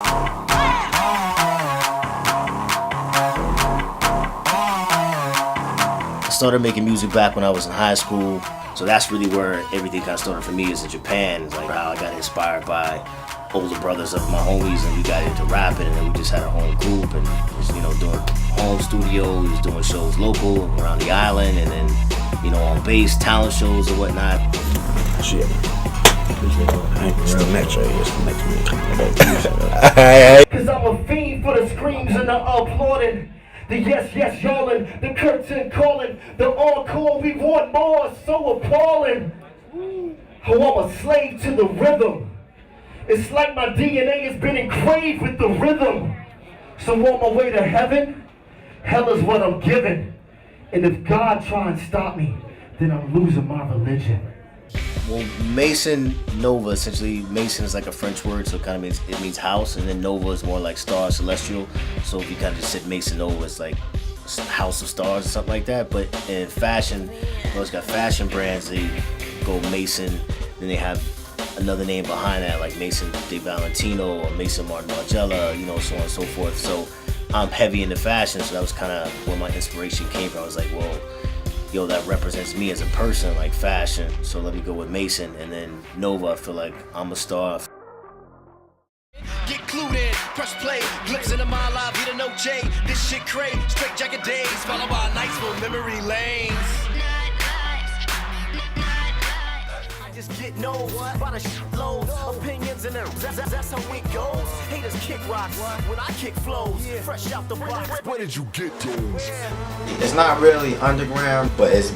I started making music back when I was in high school, so that's really where everything kind of started for me, is in Japan. It's like how I got inspired by older brothers of my homies, and we got into rapping, and then we just had our own group, and was, doing home studio. We was doing shows local around the island, and then on base talent shows or whatnot. Shit. It's the metro. It's the next. Cause I'm a fiend for the screams and the applauding. The yes, yawning, the curtain calling, the encore, we want more, so appalling. Oh, I'm a slave to the rhythm. It's like my DNA has been engraved with the rhythm. So on my way to heaven, hell is what I'm given. And if God try and stop me, then I'm losing my religion. Well, MAISON NOVA, essentially, MAISON is like a French word, so it means house, and then Nova is more like star, celestial. So if you kind of just said MAISON NOVA, it's like house of stars or something like that. But in fashion, it's got fashion brands, they go MAISON, then they have another name behind that, like Maison de Valentino or Maison Martin Margiela, so on and so forth. So I'm heavy into fashion, so that was kind of where my inspiration came from. I was like, well, that represents me as a person, like fashion, so let me go with MAISON. And then Nova, I feel like I'm a star. Get clued in, press play, glimpse into my life, hit a no J. This shit cray, straight jacket days, followed by nights full memory lanes. I just get no by the loads, opinions and that's how it goes. Haters kick rocks when I kick flows, fresh out the box. Where did you get those? It's not really underground, but it's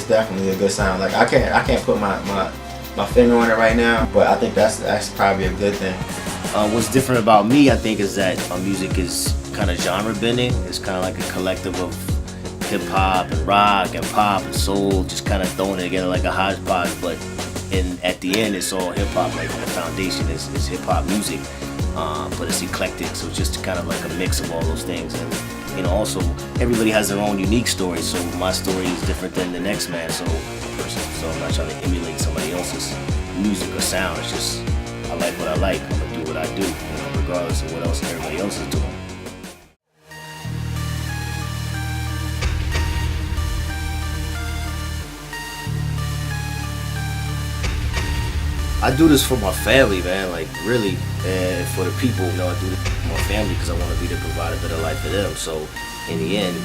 definitely a good sound. Like I can't put my finger on it right now, but I think that's probably a good thing. What's different about me, I think, is that my music is kind of genre bending. It's kind of like a collective of hip hop and rock and pop and soul, just kind of throwing it together like a hodgepodge. But at the end, it's all hip hop. Like the foundation is hip hop music, but it's eclectic. So it's just kind of like a mix of all those things. And also everybody has their own unique story. So my story is different than the next man. So I'm not trying to emulate somebody else's music or sound. It's just I like what I like. I'm gonna do what I do, regardless of what else everybody else is doing. I do this for my family, man, like really, and for the people. I do this for my family because I want to be the provider of a better life for them. So in the end,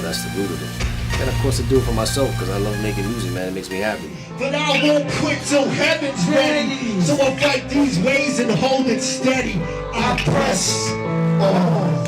that's the root of it. And of course I do it for myself because I love making music, man. It makes me happy. But I won't quit till heaven's ready. So I fight these ways and hold it steady. I press on.